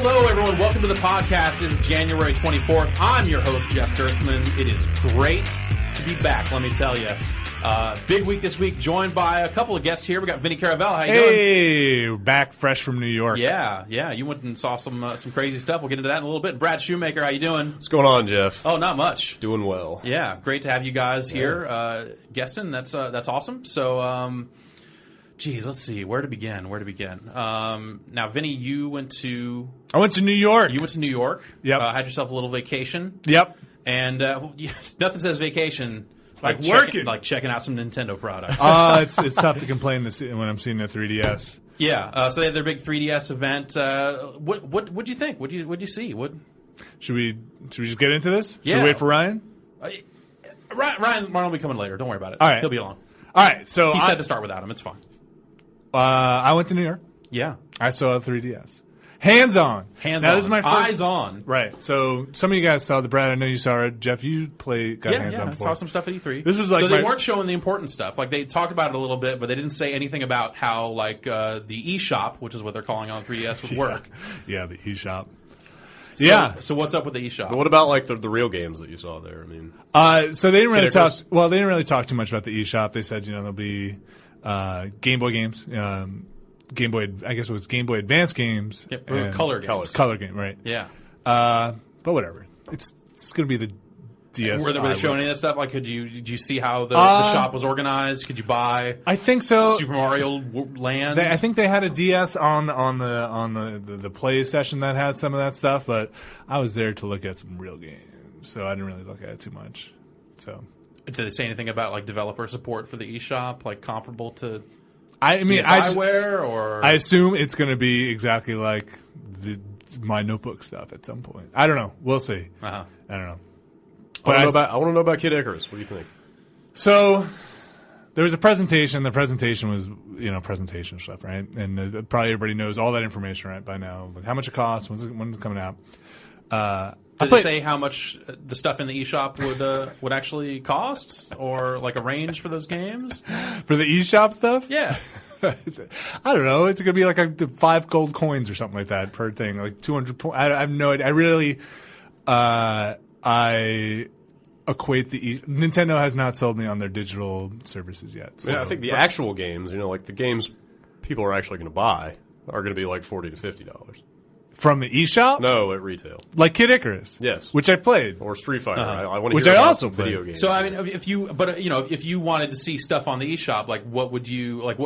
Hello, everyone. Welcome to the podcast. It is January 24th. I'm your host, Jeff Gerstmann. It is great to be back, let me tell you. Big week this week, joined by a couple of guests here. We got Vinny Caravella. How you doing? Hey, back fresh from New York. Yeah. You went and saw some crazy stuff. We'll get into that in a little bit. Brad Shoemaker, how you doing? What's going on, Jeff? Oh, not much. Doing well. Yeah, great to have you guys here guesting. That's awesome. So, let's see. Where to begin? Now, Vinny, you went to... I went to New York. You went to New York. Yep. Had yourself a little vacation. Yep. And nothing says vacation like working. Checking out some Nintendo products. It's tough to complain when I'm seeing a 3DS. Yeah. So they had their big 3DS event. What'd you think? What'd you see? Should we just get into this? Yeah. Should we wait for Ryan? Ryan will be coming later. Don't worry about it. All right. He'll be along. All right. So He said to start without him. It's fine. I went to New York. Yeah. I saw a 3DS. Hands on. Now, this is my first. Eyes on. Right. So some of you guys saw the Brad. I know you saw it. Jeff, you got hands on I before. saw some stuff at E3. This was like so they weren't showing the important stuff. Like they talked about it a little bit, but they didn't say anything about how the eShop, which is what they're calling on 3DS, would work. Yeah, the eShop. So what's up with the eShop? But what about like the real games that you saw there? I mean, so they didn't really talk. Icarus? Well, they didn't really talk too much about the eShop. They said there'll be Game Boy games, Game Boy. I guess it was Game Boy Advance games, and color games. Color game, right? Yeah. But whatever. It's going to be the DS. Were they showing any of that stuff? Like, did you see how the shop was organized? Could you buy? I think so. Super Mario Land. I think they had a DS on the play session that had some of that stuff, but I was there to look at some real games, so I didn't really look at it too much. So, did they say anything about like developer support for the eShop, like comparable to? I mean, or I assume it's going to be exactly like my notebook stuff at some point. I don't know. We'll see. Uh-huh. I don't know. I want to know about Kid Icarus. What do you think? So there was a presentation. The presentation was, presentation stuff, right? And probably everybody knows all that information right by now. Like how much it costs, when's it coming out. Did they say how much the stuff in the eShop would actually cost, or like a range for those games? For the eShop stuff? Yeah. I don't know. It's going to be like 5 gold coins or something like that per thing, like 200 points. I have no idea. I really, I equate Nintendo has not sold me on their digital services yet. So. Yeah, I think the actual games, like the games people are actually going to buy, are going to be like $40 to $50. From the eShop? No, at retail. Like Kid Icarus? Yes. Which I played. Or Street Fighter. I want to Which hear I about also some video played. games. So I mean, if you wanted to see stuff on the eShop, like what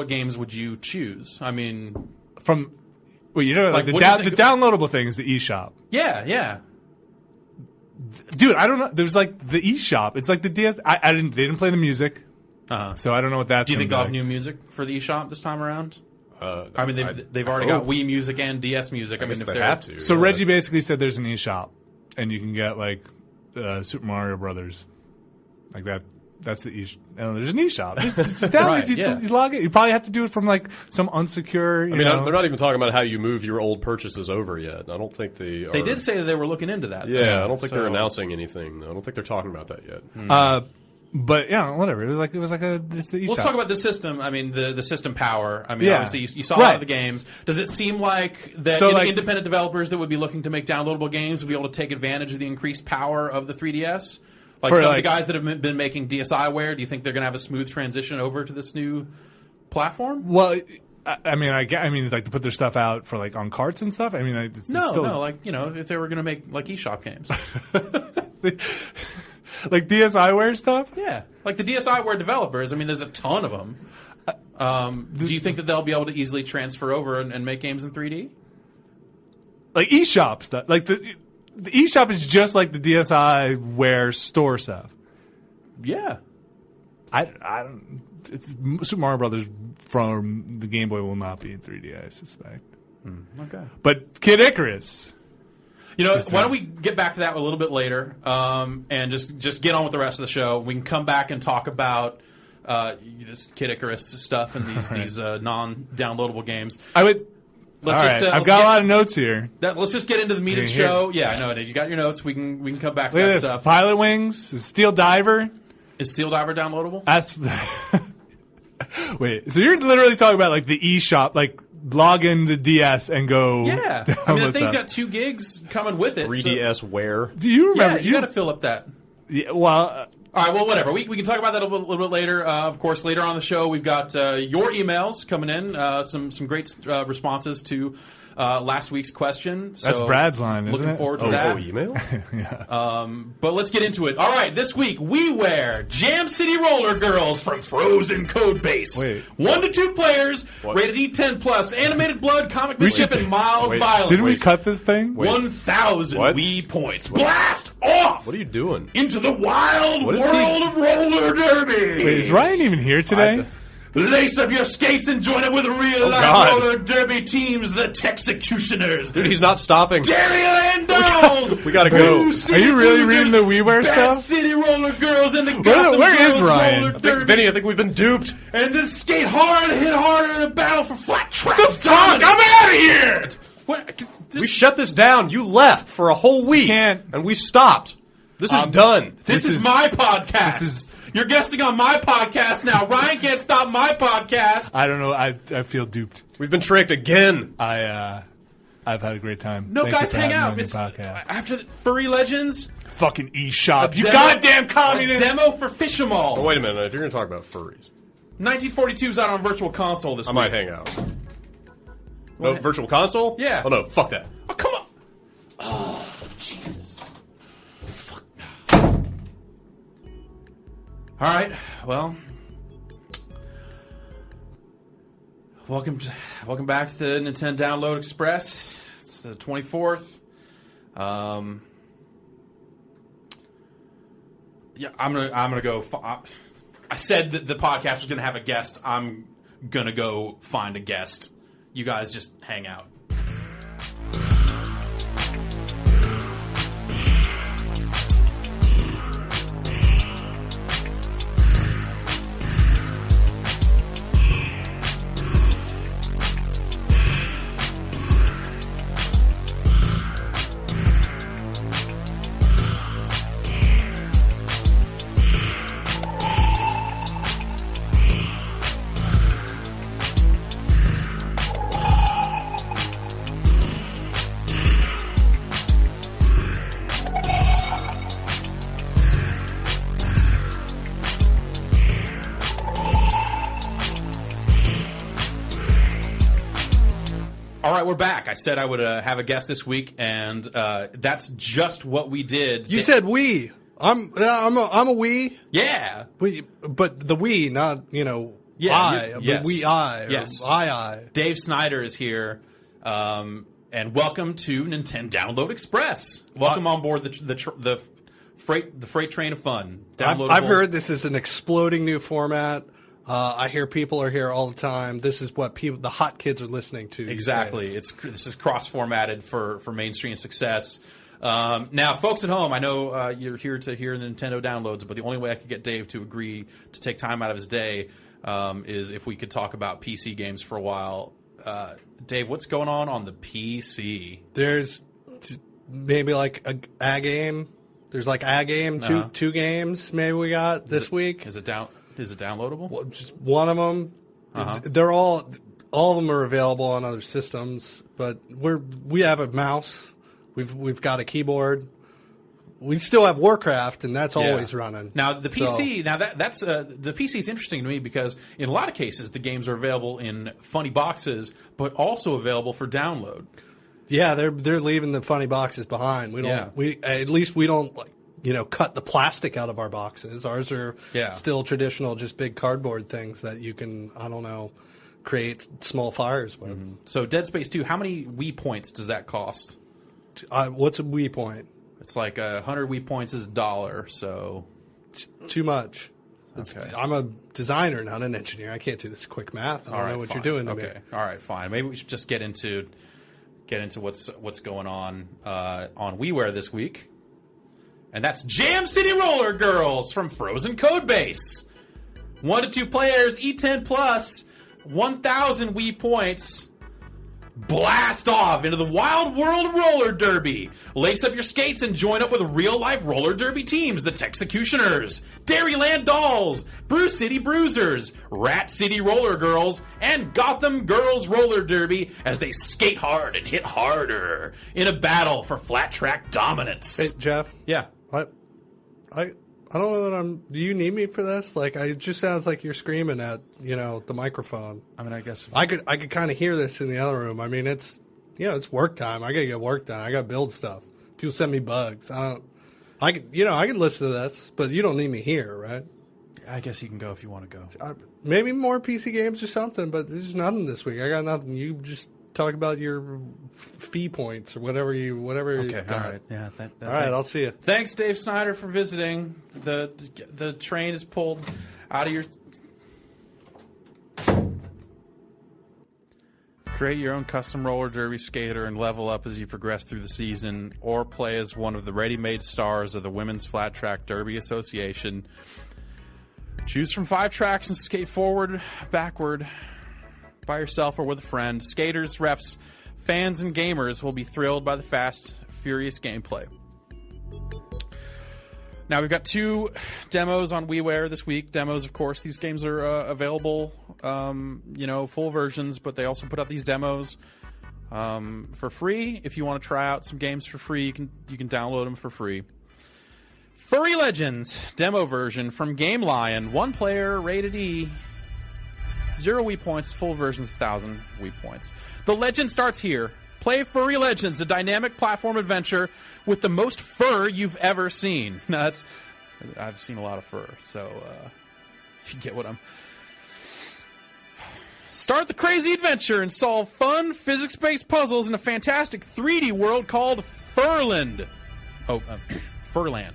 games would you choose? I mean, like the downloadable thing is the eShop. Yeah. Dude, I don't know. There's like the eShop. It's like the DS. They didn't play the music, so I don't know what that's. Do you think they'll have new music for the eShop this time around? I mean, they've already hope. got Wii Music and DS Music. I mean, if they they're have to. So Reggie basically said there's an eShop, and you can get like Super Mario Brothers, like that. That's the eShop. There's an eShop. It's down. Right, you log it. You probably have to do it from like some unsecure. They're not even talking about how you move your old purchases over yet. I don't think they are. They did say that they were looking into that. Yeah, I don't think they're announcing anything. I don't think they're talking about that yet. But yeah, whatever. It was like it's the eShop. Let's talk about the system. I mean, the system power. I mean, Yeah. obviously, you saw a lot of the games. Does it seem like that independent developers that would be looking to make downloadable games would be able to take advantage of the increased power of the 3DS? Like some of the guys that have been making DSiWare, do you think they're going to have a smooth transition over to this new platform? Well, I mean, like to put their stuff out for like on carts and stuff. I mean, it's still... like if they were going to make like eShop games. Like DSiWare stuff? Yeah. Like the DSiWare developers, I mean, there's a ton of them. Do you think that they'll be able to easily transfer over and make games in 3D? Like eShop stuff. Like the eShop is just like the DSiWare store stuff. Yeah. I don't... It's Super Mario Brothers from the Game Boy will not be in 3D, I suspect. Okay. But Kid Icarus... why don't we get back to that a little bit later, and just get on with the rest of the show. We can come back and talk about this Kid Icarus stuff and these non-downloadable games. I've got a lot of notes here. Let's just get into the meat of the show. Yeah, I know. You got your notes. We can come back to Look at that this. stuff. Pilot Wings, Steel Diver. Is Steel Diver downloadable? Wait, so you're literally talking about like the eShop, like log in the DS and go. Yeah, I mean the thing's got 2 gigs coming with it. 3DS Wear. Do you remember? Yeah, you got to fill up that. Yeah, well. All right, well, whatever. We can talk about that a little bit later. Of course, later on the show, we've got your emails coming in, some great responses to last week's question. So that's Brad's line, isn't it? Looking forward to that. Oh, email? Yeah. But let's get into it. All right, this week, WiiWare Jam City Roller Girls from Frozen Codebase. Wait. 1 to 2 players, rated E10+, animated blood, comic relief, and mild violence. Didn't we cut this thing? 1,000 Wii points. Blast off! What are you doing? Into the wild world of roller derby. Wait, is Ryan even here today? Lace up your skates and join it with real-life roller derby teams, the Texecutioners. Dude, he's not stopping. Dairyland Dolls. We gotta go. Are you really reading the WiiWare stuff? Bat City Roller Girls and the Gotham Where is Girls Ryan? Roller Derby. Vinny, I think we've been duped. And this skate hard, hit harder in a battle for flat track. I'm out of here! What? We shut this down. You left for a whole week. And we stopped. This is done. This is my podcast. You're guesting on my podcast now. Ryan can't stop my podcast. I don't know. I feel duped. We've been tricked again. I've had a great time. No, Thank guys, you for hang having out. me on It's your podcast. after the Furry Legends. Fucking eShop. You demo- goddamn communist. A demo for Fishamal. Oh, wait a minute. If you're going to talk about furries, 1942 is out on Virtual Console this week. I might hang out. No, Virtual Console? Yeah. Oh, no. Fuck that. Oh, come on. Oh, Jesus. Fuck. All right. Well, welcome back to the Nintendo Download Express. It's the 24th. Yeah, I'm gonna go. I said that the podcast was gonna have a guest. I'm gonna go find a guest. You guys just hang out. All right, we're back. I said I would have a guest this week, and that's just what we did. You said we. I'm a we. Yeah. But the we, not Yeah, I. yes. We I. Yes. I. Dave Snyder is here, and welcome to Nintendo Download Express. Welcome on board the freight train of fun. I've heard this is an exploding new format. I hear people are here all the time. This is what the hot kids are listening to. Exactly. This is cross-formatted for mainstream success. Now, folks at home, I know you're here to hear the Nintendo downloads, but the only way I could get Dave to agree to take time out of his day is if we could talk about PC games for a while. Dave, what's going on the PC? There's maybe like a game. There's like a game, two games maybe we got this week. Is it downloadable? Well, just one of them. They're all of them are available on other systems, but we have a mouse. We've got a keyboard. We still have Warcraft, and that's always running. Now the PC, that's the PC is interesting to me because in a lot of cases the games are available in funny boxes, but also available for download. Yeah, they're leaving the funny boxes behind. We don't. At least we don't cut the plastic out of our boxes. Ours are still traditional, just big cardboard things that you can create small fires with. Mm-hmm. So Dead Space 2, how many Wii points does that cost? What's a Wii point? It's like 100 Wii points is $1, so too much. Okay. I'm a designer, not an engineer. I can't do this quick math. I don't know what you're doing to me. All right, fine. Maybe we should just get into what's going on WiiWare this week. And that's Jam City Roller Girls from Frozen Codebase. 1 to 2 players, E10+, 1,000 Wii points. Blast off into the wild world of roller derby. Lace up your skates and join up with real-life roller derby teams, the Texecutioners, Dairyland Dolls, Brew City Bruisers, Rat City Roller Girls, and Gotham Girls Roller Derby as they skate hard and hit harder in a battle for flat track dominance. Hey, Jeff? Yeah. I don't know that do you need me for this? Like, it just sounds like you're screaming at, the microphone. I mean, I guess. I could kind of hear this in the other room. I mean, it's work time. I got to get work done. I got to build stuff. People send me bugs. I could listen to this, but you don't need me here, right? I guess you can go if you want to go. Maybe more PC games or something, but there's nothing this week. I got nothing. You just talk about your fee points or whatever. Okay, all right. Yeah. All right, I'll see you. Thanks, Dave Snyder, for visiting. The train is pulled out of your. Create your own custom roller derby skater and level up as you progress through the season, or play as one of the ready-made stars of the Women's Flat Track Derby Association. Choose from 5 tracks and skate forward, backward, by yourself or with a friend. Skaters, refs, fans, and gamers will be thrilled by the fast, furious gameplay. Now, we've got 2 demos on WiiWare this week. Demos, of course, these games are available, full versions, but they also put out these demos for free. If you want to try out some games for free, you can download them for free. Furry Legends demo version from Game Lion, 1 player, rated E, 0 Wii points, full version's 1,000 Wii points. The legend starts here. Play Furry Legends, a dynamic platform adventure with the most fur you've ever seen. Now, I've seen a lot of fur, so if you get what I'm... Start the crazy adventure and solve fun, physics-based puzzles in a fantastic 3D world called Furland. Furland.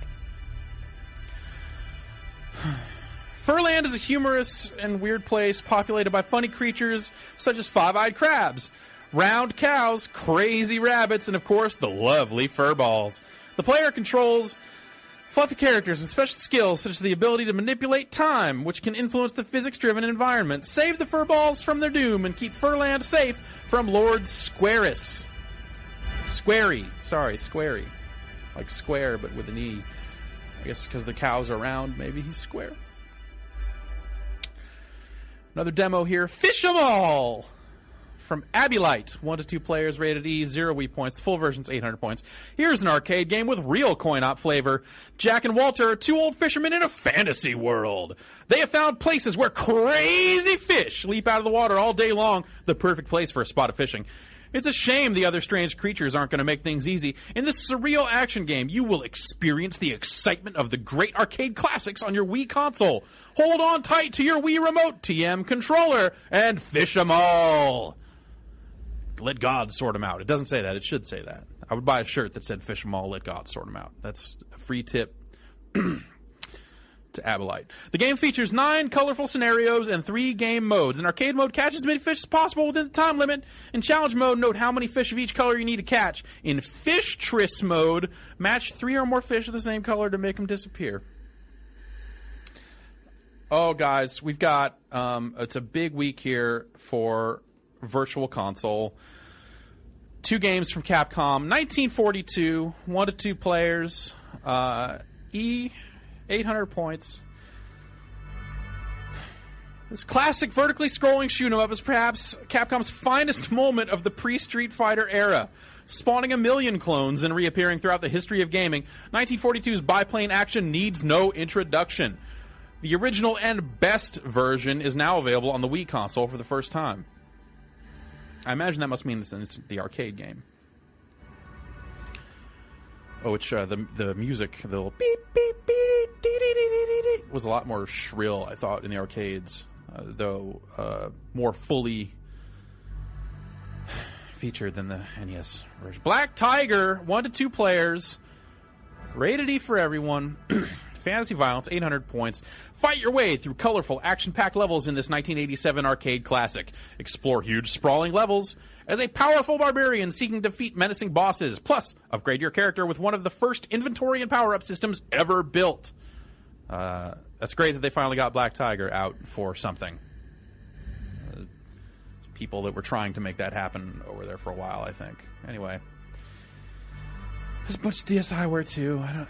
Furland is a humorous and weird place populated by funny creatures such as 5-eyed crabs, round cows, crazy rabbits, and of course, the lovely furballs. The player controls fluffy characters with special skills such as the ability to manipulate time, which can influence the physics-driven environment, save the furballs from their doom, and keep Furland safe from Lord Squarus. Squarey. Like square, but with an E. I guess because the cows are round, maybe he's square. Another demo here, Fish 'em All! From Abbylight, 1 to 2 players, rated E, 0 Wii points. The full version's 800 points. Here's an arcade game with real coin-op flavor. Jack and Walter are 2 old fishermen in a fantasy world. They have found places where crazy fish leap out of the water all day long. The perfect place for a spot of fishing. It's a shame the other strange creatures aren't going to make things easy. In this surreal action game, you will experience the excitement of the great arcade classics on your Wii console. Hold on tight to your Wii Remote TM controller and fish 'em all. Let God sort them out. It doesn't say that. It should say that. I would buy a shirt that said fish 'em all, let God sort them out. That's a free tip to Abelite. The game features 9 colorful scenarios and 3 game modes. In arcade mode, catch as many fish as possible within the time limit. In challenge mode, note how many fish of each color you need to catch. In Fish Tris mode, match 3 or more fish of the same color to make them disappear. Oh, guys, we've got it's a big week here for Virtual Console. 2 games from Capcom. 1942, 1 to 2 players. E, 800 points. This classic vertically scrolling shoot-'em-up is perhaps Capcom's finest moment of the pre-Street Fighter era, spawning a million clones and reappearing throughout the history of gaming. 1942's biplane action needs no introduction. The original and best version is now available on the Wii console for the first time. I imagine that must mean it's the arcade game. Oh, which the music, the little beep, beep, beep, dee, dee, dee, dee, dee, was a lot more shrill, I thought, in the arcades, though more fully featured than the NES version. Black Tiger, 1 to 2 players, rated E for everyone. Fantasy violence, 800 points. Fight your way through colorful, action-packed levels in this 1987 arcade classic. Explore huge, sprawling levels as a powerful barbarian seeking to defeat menacing bosses. Plus, upgrade your character with one of the first inventory and power-up systems ever built. That's great that they finally got Black Tiger out for something. people that were trying to make that happen over there for a while, I think. Anyway. There's a bunch of DSiWare, too. I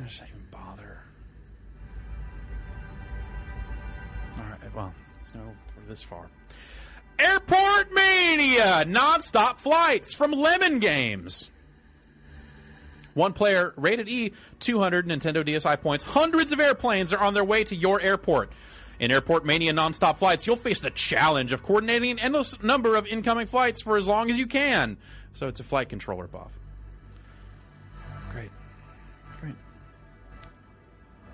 just don't even bother. Alright, well, we're this far. Airport Mania! Non-stop flights from Lemon Games. One player, rated E, 200 Nintendo DSi points. Hundreds of airplanes are on their way to your airport. In Airport Mania non-stop flights, you'll face the challenge of coordinating an endless number of incoming flights for as long as you can. So it's a flight controller buff. Great.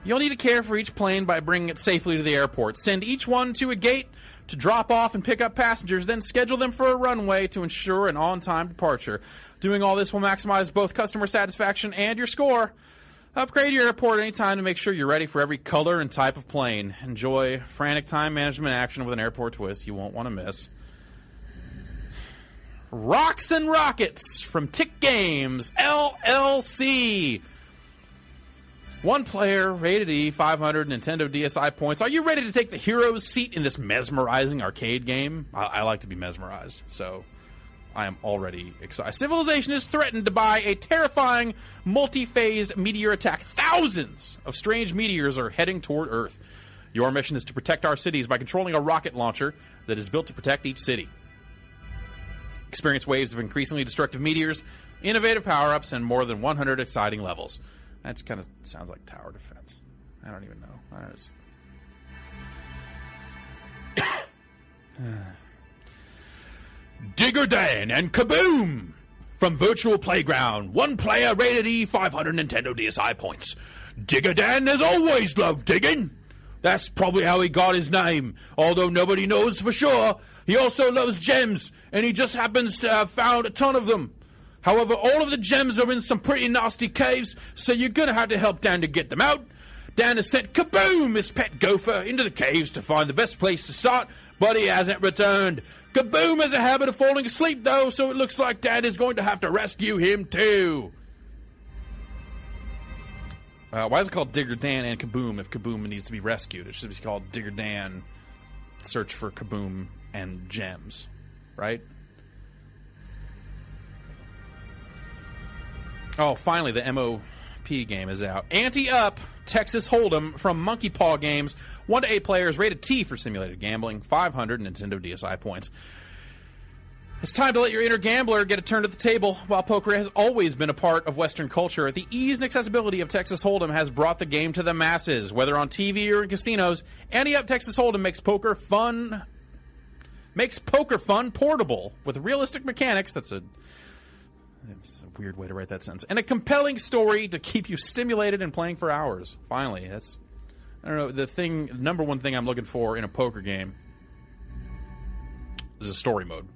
You'll need to care for each plane by bringing it safely to the airport. Send each one to a gate to drop off and pick up passengers, then schedule them for a runway to ensure an on-time departure. Doing all this will maximize both customer satisfaction and your score. Upgrade your airport anytime to make sure you're ready for every color and type of plane. Enjoy frantic time management action with an airport twist you won't want to miss. Rocks and Rockets from Tick Games, LLC. One player, rated E, 500 Nintendo DSi points. Are you ready to take the hero's seat in this mesmerizing arcade game? I like to be mesmerized, so I am already excited. Civilization is threatened by a terrifying, multi-phased meteor attack. Thousands of strange meteors are heading toward Earth. Your mission is to protect our cities by controlling a rocket launcher that is built to protect each city. Experience waves of increasingly destructive meteors, innovative power-ups, and more than 100 exciting levels. That just kind of sounds like tower defense. I don't even know. Digger Dan and Kaboom from Virtual Playground. One player, rated E, 500 Nintendo DSi points. Digger Dan has always loved digging. That's probably how he got his name, although nobody knows for sure. He also loves gems, and he just happens to have found a ton of them. However, all of the gems are in some pretty nasty caves, so you're going to have to help Dan to get them out. Dan has sent Kaboom, his pet gopher, into the caves to find the best place to start, but he hasn't returned. Kaboom has a habit of falling asleep, though, so it looks like Dan is going to have to rescue him, too. Why is it called Digger Dan and Kaboom if Kaboom needs to be rescued? It should be called Digger Dan, Search for Kaboom and Gems, right? Oh, finally, the MOP game is out. Ante Up, Texas Hold'em from Monkey Paw Games. 1 to 8 players, rated T for simulated gambling. 500 Nintendo DSi points. It's time to let your inner gambler get a turn at the table. While poker has always been a part of Western culture, the ease and accessibility of Texas Hold'em has brought the game to the masses. Whether on TV or in casinos, Ante Up Texas Hold'em makes poker fun portable with realistic mechanics. It's a weird way to write that sentence. And a compelling story to keep you stimulated and playing for hours. Finally, I don't know, number one thing I'm looking for in a poker game is a story mode.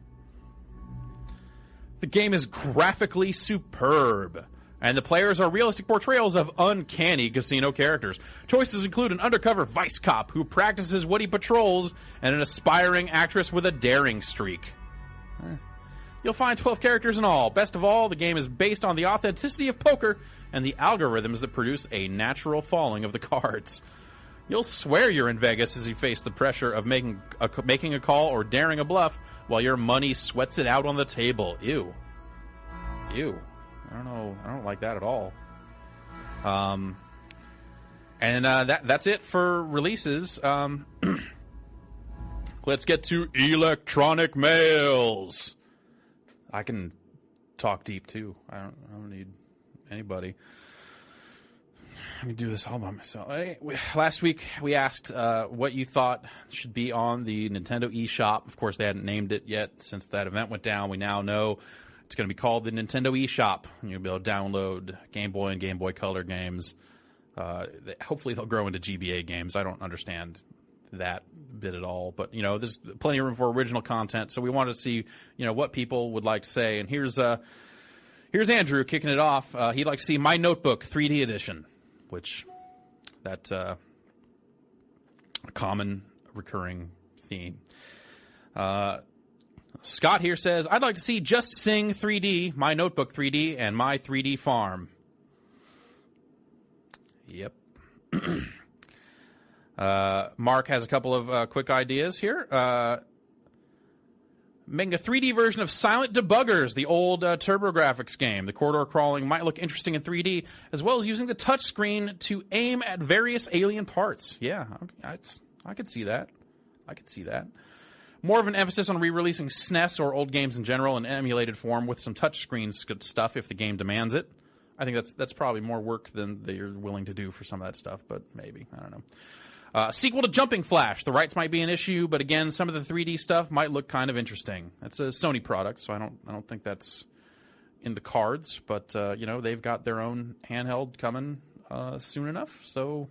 The game is graphically superb, and the players are realistic portrayals of uncanny casino characters. Choices include an undercover vice cop who practices what he patrols, and an aspiring actress with a daring streak. You'll find 12 characters in all. Best of all, the game is based on the authenticity of poker and the algorithms that produce a natural falling of the cards. You'll swear you're in Vegas as you face the pressure of making a call or daring a bluff while your money sweats it out on the table. Ew. I don't know. I don't like that at all. And that's it for releases. Let's get to electronic mails. I can talk deep too. I don't need anybody. Let me do this all by myself. Last week we asked what you thought should be on the Nintendo eShop. Of course, they hadn't named it yet since that event went down. We now know it's going to be called the Nintendo eShop. You'll be able to download Game Boy and Game Boy Color games. Hopefully they'll grow into GBA games. I don't understand that bit at all, but there's plenty of room for original content, so we wanted to see what people would like to say. And here's Andrew kicking it off. He'd like to see My Notebook 3D edition, which that's a common recurring theme. Scott here says, I'd like to see Just Sing 3D, My Notebook 3D, and My 3D Farm. Yep. Mark has a couple of quick ideas here. Making a 3D version of Silent Debuggers, the old TurboGrafx game. The corridor crawling might look interesting in 3D, as well as using the touchscreen to aim at various alien parts. Yeah, I could see that. I could see that. More of an emphasis on re-releasing SNES or old games in general in emulated form with some touchscreen stuff if the game demands it. I think that's probably more work than they're willing to do for some of that stuff, but maybe. I don't know. Sequel to Jumping Flash. The rights might be an issue, but again, some of the 3D stuff might look kind of interesting. That's a Sony product, so I don't think that's in the cards. But they've got their own handheld coming soon enough, so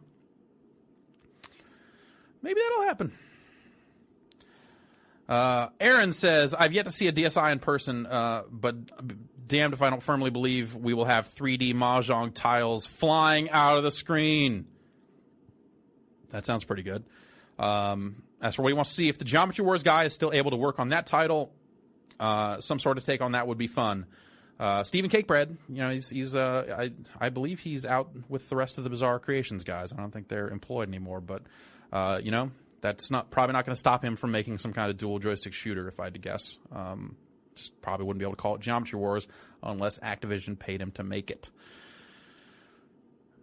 maybe that'll happen. Aaron says, I've yet to see a DSi in person, but damned if I don't firmly believe we will have 3D Mahjong tiles flying out of the screen. That sounds pretty good. As for what he wants to see, if the Geometry Wars guy is still able to work on that title, some sort of take on that would be fun. Stephen Cakebread, he's I believe he's out with the rest of the Bizarre Creations guys. I don't think they're employed anymore, but that's probably not going to stop him from making some kind of dual joystick shooter, if I had to guess. Just probably wouldn't be able to call it Geometry Wars unless Activision paid him to make it.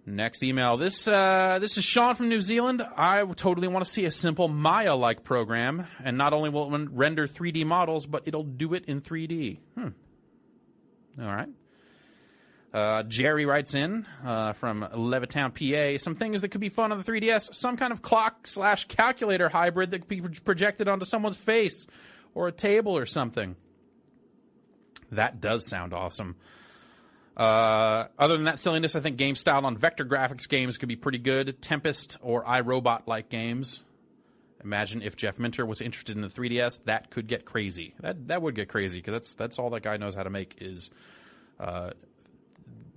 Next email. This is Sean from New Zealand. I totally want to see a simple Maya-like program, and not only will it render 3D models, but it'll do it in 3D. All right. Jerry writes in from Levittown, PA. Some things that could be fun on the 3DS. Some kind of clock/calculator hybrid that could be projected onto someone's face or a table or something. That does sound awesome. Other than that silliness, I think games styled on vector graphics games could be pretty good. Tempest or iRobot-like games. Imagine if Jeff Minter was interested in the 3DS. That could get crazy. That would get crazy, because that's all that guy knows how to make is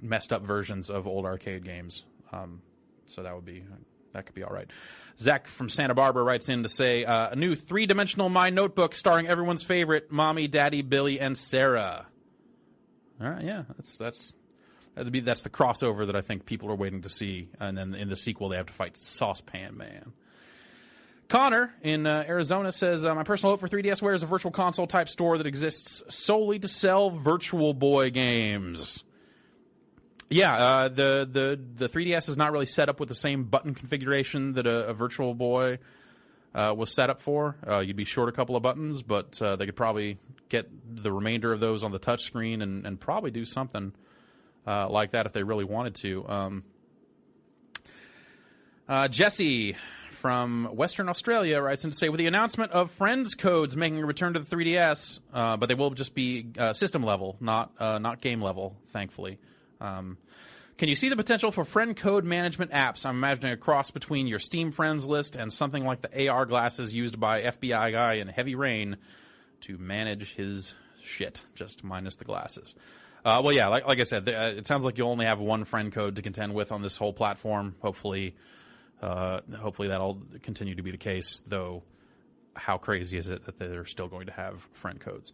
messed up versions of old arcade games. So that could be all right. Zach from Santa Barbara writes in to say, a new 3-dimensional My Notebook starring everyone's favorite Mommy, Daddy, Billy, and Sarah. All right, yeah, that's the crossover that I think people are waiting to see, and then in the sequel they have to fight Saucepan Man. Connor in Arizona says, my personal hope for 3DSware is a virtual console type store that exists solely to sell Virtual Boy games. Yeah, the 3DS is not really set up with the same button configuration that a Virtual Boy was set up for. You'd be short a couple of buttons, but they could probably get the remainder of those on the touchscreen and probably do something like that if they really wanted to. Jesse from Western Australia writes in to say, with the announcement of Friends codes making a return to the 3DS, but they will just be system level, not game level, thankfully. Can you see the potential for friend code management apps? I'm imagining a cross between your Steam Friends list and something like the AR glasses used by FBI guy in Heavy Rain to manage his shit, just minus the glasses. Well, yeah, like I said, it sounds like you only have one friend code to contend with on this whole platform. Hopefully that'll continue to be the case, though how crazy is it that they're still going to have friend codes?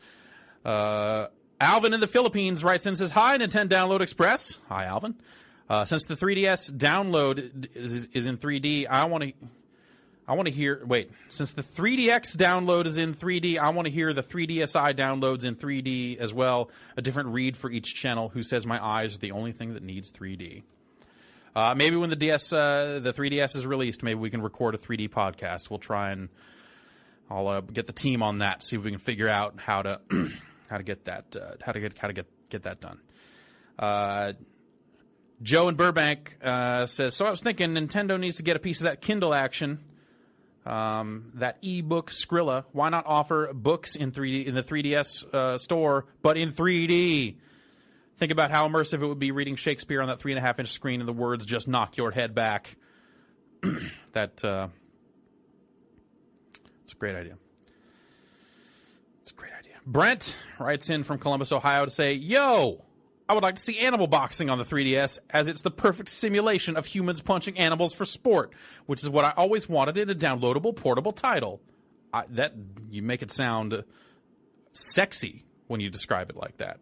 Alvin in the Philippines writes in and says, hi, Nintendo Download Express. Hi, Alvin. Since the 3DS download is in 3D, I want to hear, since the 3DX download is in 3D, I want to hear the 3DSi downloads in 3D as well. A different read for each channel. Who says my eyes are the only thing that needs 3D? Maybe when the 3DS is released, maybe we can record a 3D podcast. We'll try and I'll get the team on that, see if we can figure out how to get that done. Joe in Burbank says, so I was thinking Nintendo needs to get a piece of that Kindle action, that ebook Skrilla. Why not offer books in 3D in the 3DS store, but in 3D? Think about how immersive it would be reading Shakespeare on that 3.5-inch screen and the words just knock your head back. It's a great idea. Brent writes in from Columbus, Ohio to say, yo, I would like to see animal boxing on the 3DS, as it's the perfect simulation of humans punching animals for sport, which is what I always wanted in a downloadable portable title. You make it sound sexy when you describe it like that.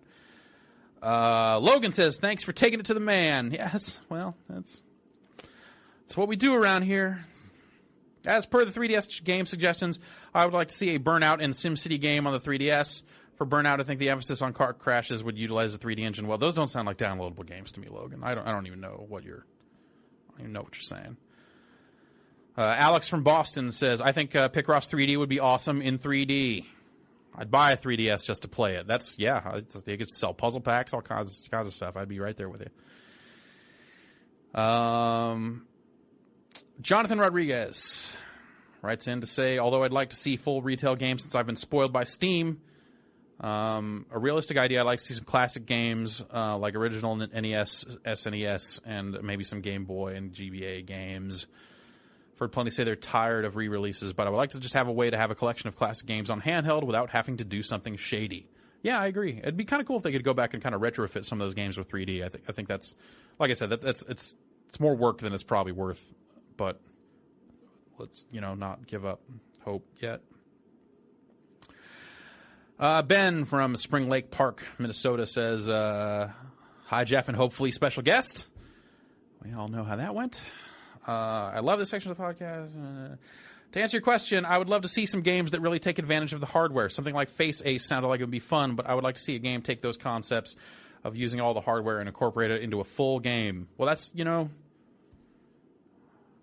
Logan says, thanks for taking it to the man. Yes, well, that's what we do around here. As per the 3DS game suggestions, I would like to see a Burnout and SimCity game on the 3DS. For Burnout, I think the emphasis on car crashes would utilize the 3D engine well. Those don't sound like downloadable games to me, Logan. I don't even know what you're saying. Alex from Boston says, I think Picross 3D would be awesome in 3D. I'd buy a 3DS just to play it. They could sell puzzle packs, all kinds of stuff. I'd be right there with you. Jonathan Rodriguez writes in to say, although I'd like to see full retail games since I've been spoiled by Steam, a realistic idea, I'd like to see some classic games like original NES, SNES, and maybe some Game Boy and GBA games. I've heard plenty say they're tired of re-releases, but I would like to just have a way to have a collection of classic games on handheld without having to do something shady. Yeah, I agree. It'd be kind of cool if they could go back and kind of retrofit some of those games with 3D. I think that's, like I said, it's more work than it's probably worth, but let's, not give up hope yet. Ben from Spring Lake Park, Minnesota says, hi, Jeff, and hopefully special guest. We all know how that went. I love this section of the podcast. To answer your question, I would love to see some games that really take advantage of the hardware. Something like Face Ace sounded like it would be fun, but I would like to see a game take those concepts of using all the hardware and incorporate it into a full game. Well, that's, we're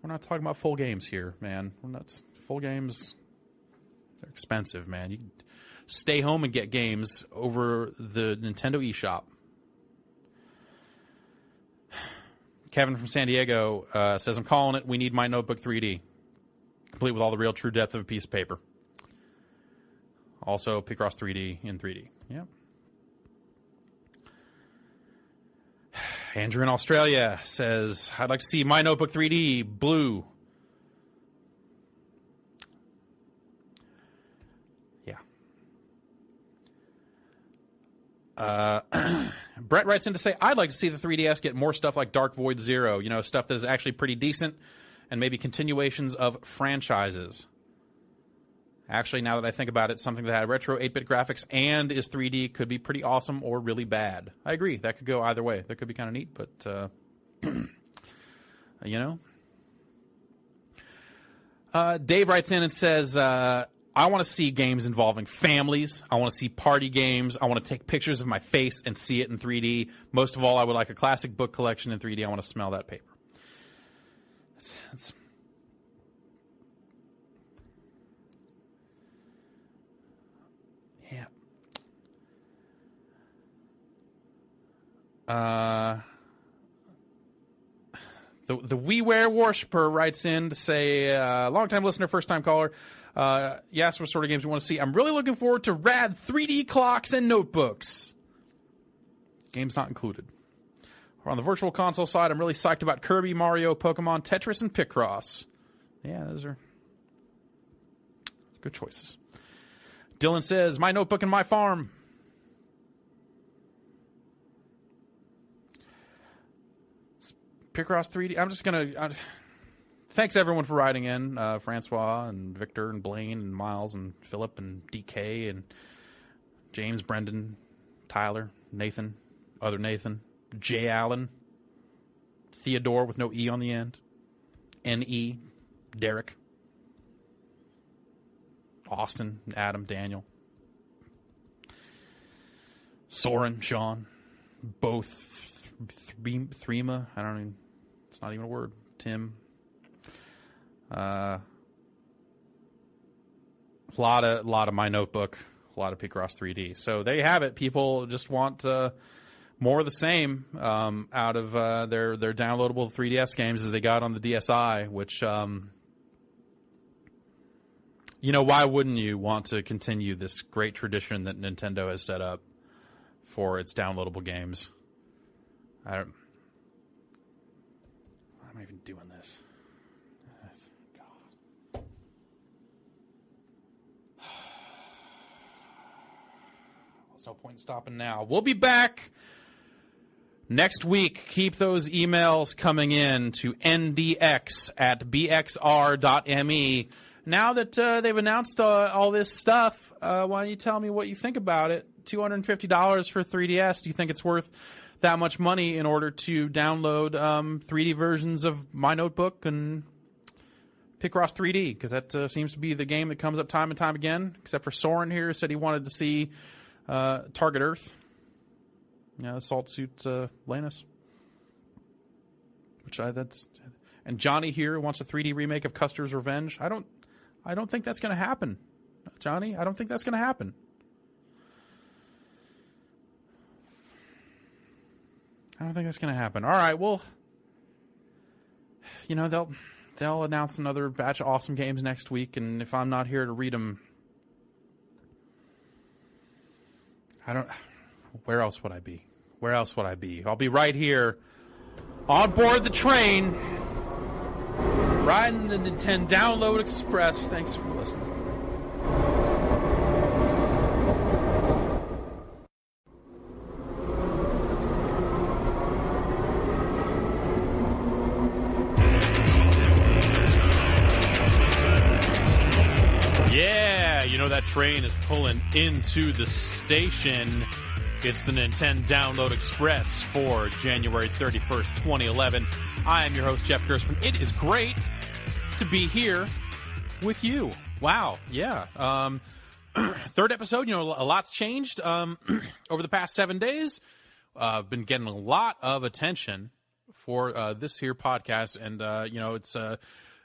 not talking about full games here, man. Full games, they're expensive, man. You can stay home and get games over the Nintendo eShop. Kevin from San Diego says, I'm calling it. We need My Notebook 3D. Complete with all the real true depth of a piece of paper. Also, Picross 3D in 3D. Yep. Andrew in Australia says, I'd like to see My Notebook 3D blue. Yeah. Brett writes in to say, I'd like to see the 3DS get more stuff like Dark Void Zero, stuff that is actually pretty decent, and maybe continuations of franchises. Actually, now that I think about it, something that had retro 8-bit graphics and is 3D could be pretty awesome or really bad. I agree. That could go either way. That could be kind of neat, but, Dave writes in and says, I want to see games involving families. I want to see party games. I want to take pictures of my face and see it in 3D. Most of all, I would like a classic book collection in 3D. I want to smell that paper. That's yeah. The WiiWare worshiper writes in to say, long-time listener, first-time caller. You asked what sort of games we want to see. I'm really looking forward to rad 3D clocks and notebooks. Games not included. On the Virtual Console side, I'm really psyched about Kirby, Mario, Pokemon, Tetris, and Picross. Yeah, those are good choices. Dylan says, My Notebook and My Farm. It's Picross 3D. I'm just going to... Thanks, everyone, for writing in. Francois and Victor and Blaine and Miles and Philip and DK and James, Brendan, Tyler, Nathan, other Nathan, Jay Allen, Theodore with no E on the end, N.E., Derek, Austin, Adam, Daniel, Soren, Sean, both, Threma, it's not even a word, Tim, a lot of My Notebook, a lot of Picross 3D. So there you have it. People just want more of the same out of their downloadable 3DS games as they got on the DSi, which, why wouldn't you want to continue this great tradition that Nintendo has set up for its downloadable games? Why am I even doing this? God. There's no point in stopping now. We'll be back next week. Keep those emails coming in to ndx@bxr.me. Now that they've announced all this stuff, why don't you tell me what you think about it? $250 for 3DS. Do you think it's worth that much money in order to download 3D versions of My Notebook and Picross 3D, because that seems to be the game that comes up time and time again, except for Soren here, said he wanted to see Target Earth. Yeah, Assault Suit Lanus. And Johnny here wants a 3D remake of Custer's Revenge. I don't think that's going to happen. Johnny, I don't think that's going to happen. I don't think that's going to happen. All right, well, they'll announce another batch of awesome games next week, and if I'm not here to read them, where else would I be? Where else would I be? I'll be right here on board the train, riding the Nintendo Download Express. Thanks for listening. Yeah, that train is pulling into the station. It's the Nintendo Download Express for January 31st, 2011. I am your host, Jeff Gerstmann. It is great to be here with you. Wow, yeah. Third episode, a lot's changed over the past 7 days. Been getting a lot of attention for this here podcast, and,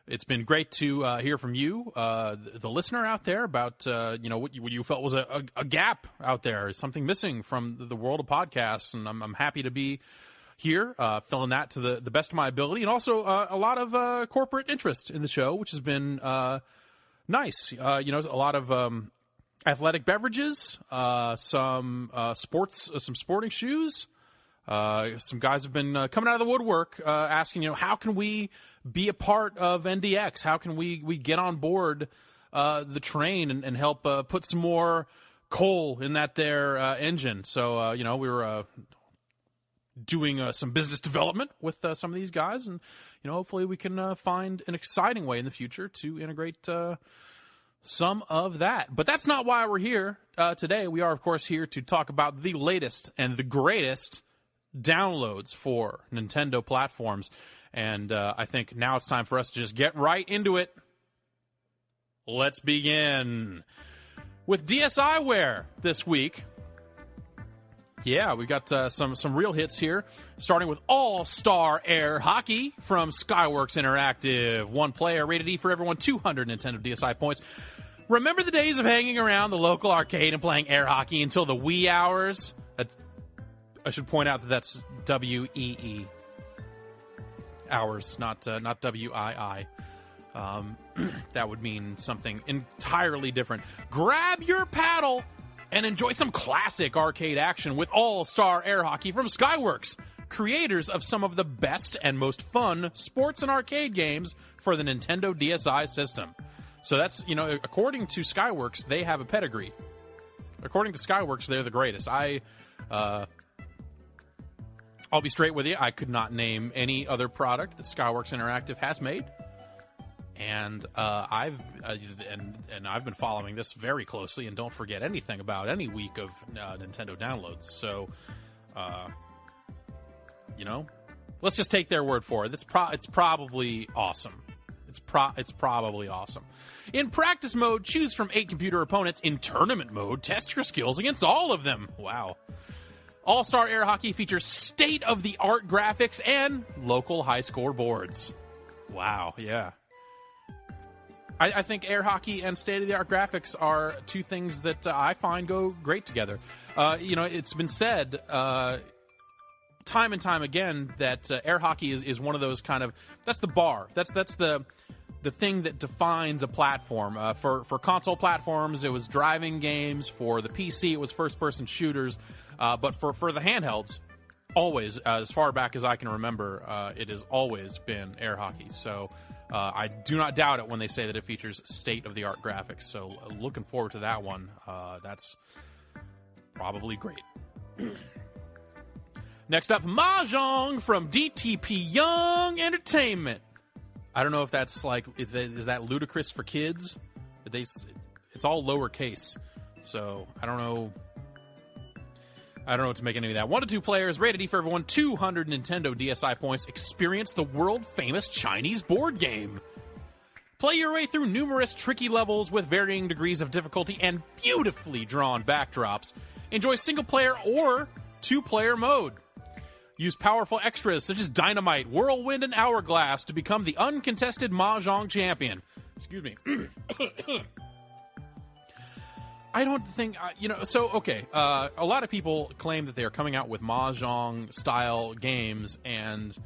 it's been great to hear from you, the listener out there, about what you felt was a gap out there, something missing from the world of podcasts, and I'm happy to be here, filling that to the best of my ability, and also a lot of corporate interest in the show, which has been nice. A lot of athletic beverages, some sporting shoes. Some guys have been coming out of the woodwork, asking, how can we be a part of NDX? How can we get on board the train and help put some more coal in that there engine? So, we were doing some business development with some of these guys, and hopefully we can find an exciting way in the future to integrate some of that. But that's not why we're here today. We are, of course, here to talk about the latest and the greatest downloads for Nintendo platforms, and I think now it's time for us to just get right into it. Let's begin with DSiWare this week. Yeah, we've got some real hits here, starting with All-Star Air Hockey from Skyworks Interactive. One player, rated E for everyone, 200 Nintendo DSi points. Remember the days of hanging around the local arcade and playing air hockey until the wee hours? I should point out that that's WEE hours, not WII. That would mean something entirely different. Grab your paddle and enjoy some classic arcade action with All-Star Air Hockey from Skyworks, creators of some of the best and most fun sports and arcade games for the Nintendo DSi system. So that's, according to Skyworks, they have a pedigree. According to Skyworks, they're the greatest. I'll be straight with you. I could not name any other product that Skyworks Interactive has made, and I've been following this very closely, and don't forget anything about any week of Nintendo downloads. So, let's just take their word for it. It's probably awesome. It's probably awesome. In practice mode, choose from 8 computer opponents. In tournament mode, test your skills against all of them. Wow. All-Star Air Hockey features state-of-the-art graphics and local high-score boards. Wow, yeah. I think air hockey and state-of-the-art graphics are two things that I find go great together. It's been said time and time again that air hockey is one of those kind of... That's the bar. That's the thing that defines a platform. For console platforms, it was driving games. For the PC, it was first-person shooters. But for the handhelds, always, as far back as I can remember, it has always been air hockey. So I do not doubt it when they say that it features state-of-the-art graphics. So looking forward to that one. That's probably great. Next up, Mahjong from DTP Young Entertainment. I don't know if that's is that ludicrous for kids? It's all lowercase. So I don't know what to make any of that. 1 to 2 players, rated E for everyone, 200 Nintendo DSi points. Experience the world-famous Chinese board game. Play your way through numerous tricky levels with varying degrees of difficulty and beautifully drawn backdrops. Enjoy single-player or two-player mode. Use powerful extras such as Dynamite, Whirlwind, and Hourglass to become the uncontested Mahjong champion. Excuse me. I don't think, okay, a lot of people claim that they are coming out with Mahjong-style games, and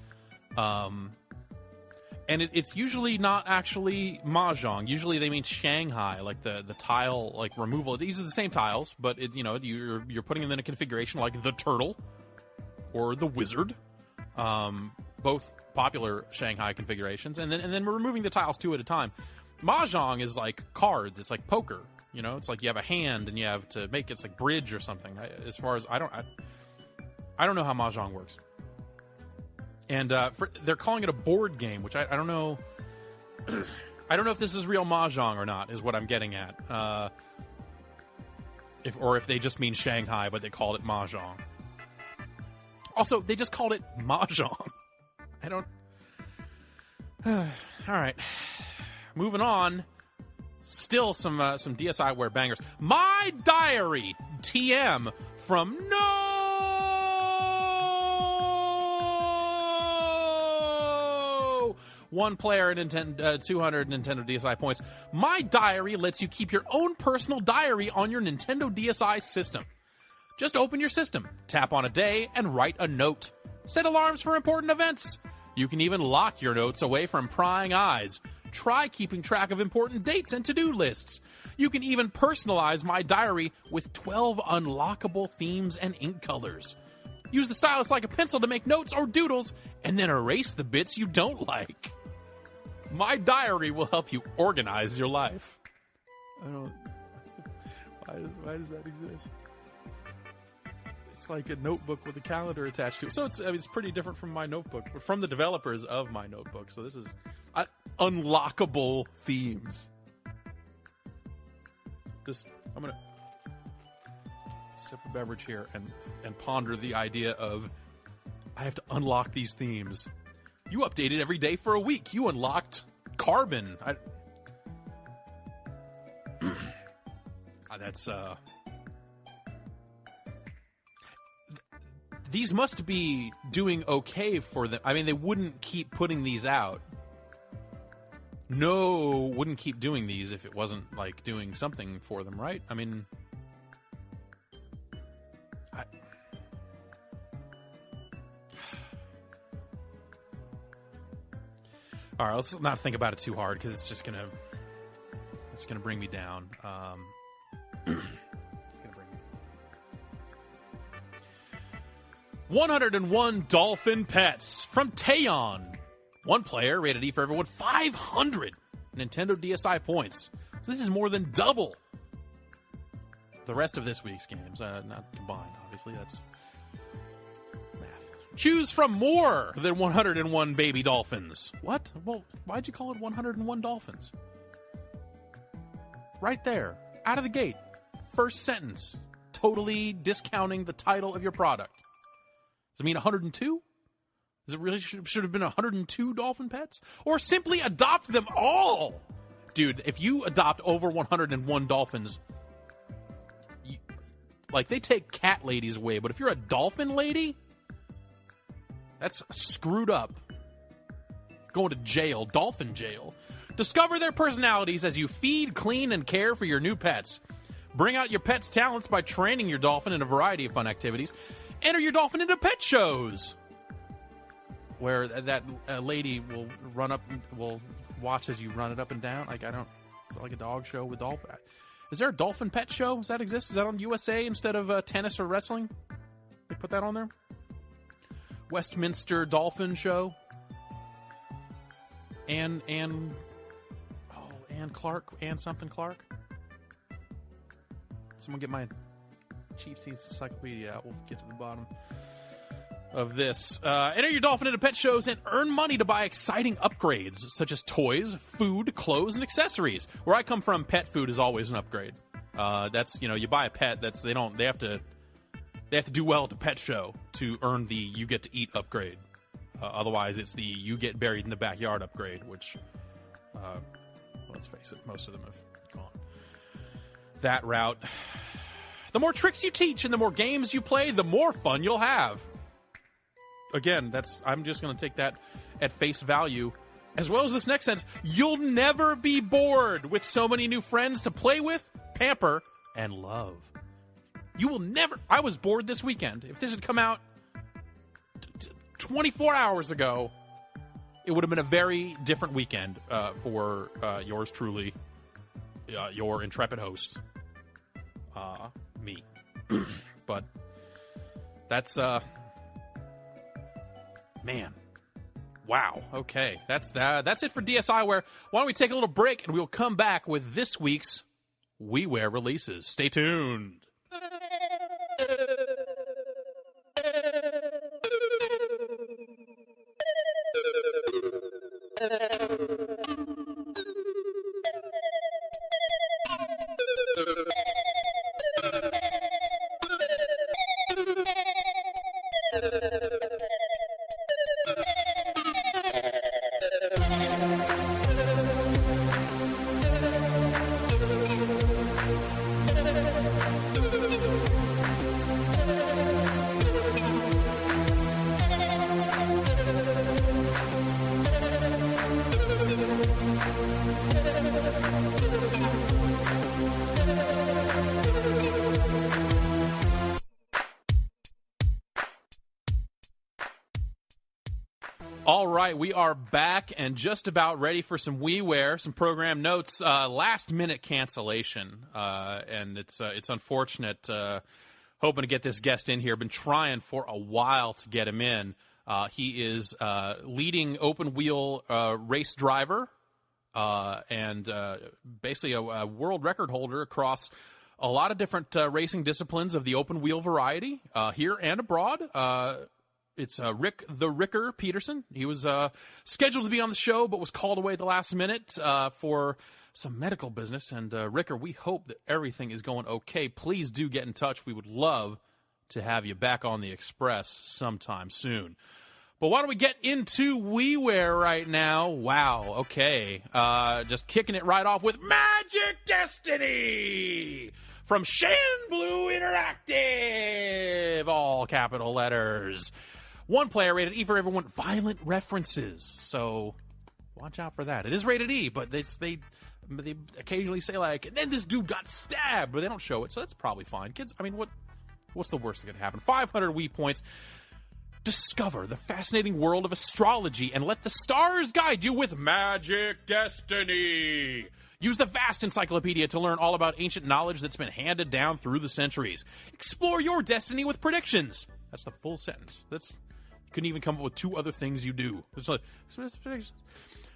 it's usually not actually Mahjong. Usually they mean Shanghai, like the tile like removal. These are the same tiles, but you're putting them in a configuration like the Turtle or the Wizard, both popular Shanghai configurations, and then we're removing the tiles two at a time. Mahjong is like cards. It's like poker. It's like you have a hand and you have to make it's like bridge or something. As far as I don't know how Mahjong works. And they're calling it a board game, which I don't know. I don't know if this is real Mahjong or not. Is what I'm getting at. If they just mean Shanghai, but they called it Mahjong. Also, they just called it Mahjong. I don't. All right, moving on. Still some DSiWare bangers. My Diary TM from one player, Nintendo 200 Nintendo DSi points. My Diary lets you keep your own personal diary on your Nintendo DSi system. Just open your system, tap on a day, and write a note. Set alarms for important events. You can even lock your notes away from prying eyes. Try keeping track of important dates and to-do lists. You can even personalize My Diary with 12 unlockable themes and ink colors. Use the stylus like a pencil to make notes or doodles, and then erase the bits you don't like. My Diary will help you organize your life. I don't... Why does that exist? It's like a notebook with a calendar attached to it. So it's pretty different from My Notebook, but from the developers of My Notebook. So this is unlockable themes. I'm going to sip a beverage here and ponder the idea of I have to unlock these themes. You updated every day for a week. You unlocked Carbon. That's these must be doing okay for them. I mean, they wouldn't keep putting these out. Wouldn't keep doing these if it wasn't like doing something for them, right? I mean, all right, let's not think about it too hard because it's gonna bring me down. It's gonna bring me. 101 dolphin pets from Taeyon. One player, rated E for everyone, 500 Nintendo DSi points. So this is more than double the rest of this week's games. Not combined, obviously. That's math. Choose from more than 101 baby dolphins. What? Well, why'd you call it 101 dolphins? Right there. Out of the gate. First sentence. Totally discounting the title of your product. Does it mean 102? Does it really should have been 102 dolphin pets? Or simply adopt them all? Dude, if you adopt over 101 dolphins, they take cat ladies away, but if you're a dolphin lady, that's screwed up. Going to jail, dolphin jail. Discover their personalities as you feed, clean, and care for your new pets. Bring out your pet's talents by training your dolphin in a variety of fun activities. Enter your dolphin into pet shows, where that lady will will watch as you run it up and down. Is it like a dog show with dolphin? Is there a dolphin pet show? Does that exist? Is that on USA instead of tennis or wrestling? They put that on there? Westminster Dolphin Show. Ann Clark. Ann something Clark. Someone get my Cheap Seats Encyclopedia out. We'll get to the bottom of this. Enter your dolphin into pet shows and earn money to buy exciting upgrades such as toys, food, clothes, and accessories. Where I come from, pet food is always an upgrade. That's you buy a pet. They have to do well at the pet show to earn the you get to eat upgrade. Otherwise, it's the you get buried in the backyard upgrade, which let's face it, most of them have gone that route. The more tricks you teach and the more games you play, the more fun you'll have. Again, I'm just going to take that at face value. As well as this next sentence, you'll never be bored with so many new friends to play with, pamper, and love. You will never... I was bored this weekend. If this had come out 24 hours ago, it would have been a very different weekend for yours truly, your intrepid host, me. But that's... man... Wow. Okay. That's it for DSiWare. Why don't we take a little break and we'll come back with this week's WiiWare releases. Stay tuned. All right, we are back and just about ready for some WiiWare, some program notes. Last-minute cancellation, and it's unfortunate. Hoping to get this guest in here. Been trying for a while to get him in. He is leading open-wheel race driver and basically a world record holder across a lot of different racing disciplines of the open-wheel variety here and abroad. It's Rick the Ricker Peterson. He was scheduled to be on the show, but was called away at the last minute for some medical business. And Ricker, we hope that everything is going okay. Please do get in touch. We would love to have you back on the Express sometime soon. But why don't we get into WiiWare right now? Wow, okay. Just kicking it right off with Magic Destiny from Shanblue Interactive. All capital letters. One player, rated E for everyone, violent references. So watch out for that. It is rated E, but they occasionally say, like, and then this dude got stabbed, but they don't show it, so that's probably fine. Kids, I mean, what's the worst that could happen? 500 Wii points. Discover the fascinating world of astrology and let the stars guide you with Magic Destiny. Use the vast encyclopedia to learn all about ancient knowledge that's been handed down through the centuries. Explore your destiny with predictions. That's the full sentence. You couldn't even come up with two other things you do.